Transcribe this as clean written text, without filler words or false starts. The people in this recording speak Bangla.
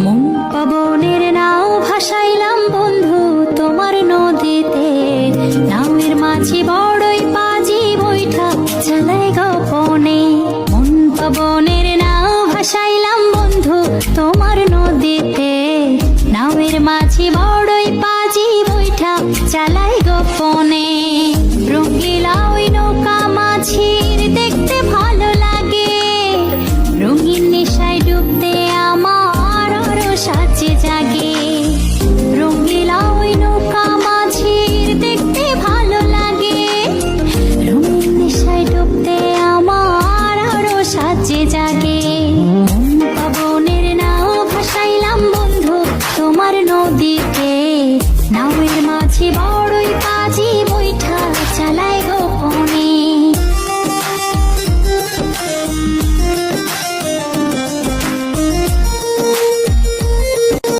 মন পবনের নাও ভাসাইলাম বন্ধু তোমার নদীতে, নামের মাঝি বড়ই পাজি বৈঠা চালাই গোপনে। মন পবনের নাও ভাসাইলাম বন্ধু তোমার নদীতে, নামের মাঝি বড়ই পাজি বৈঠা চালাই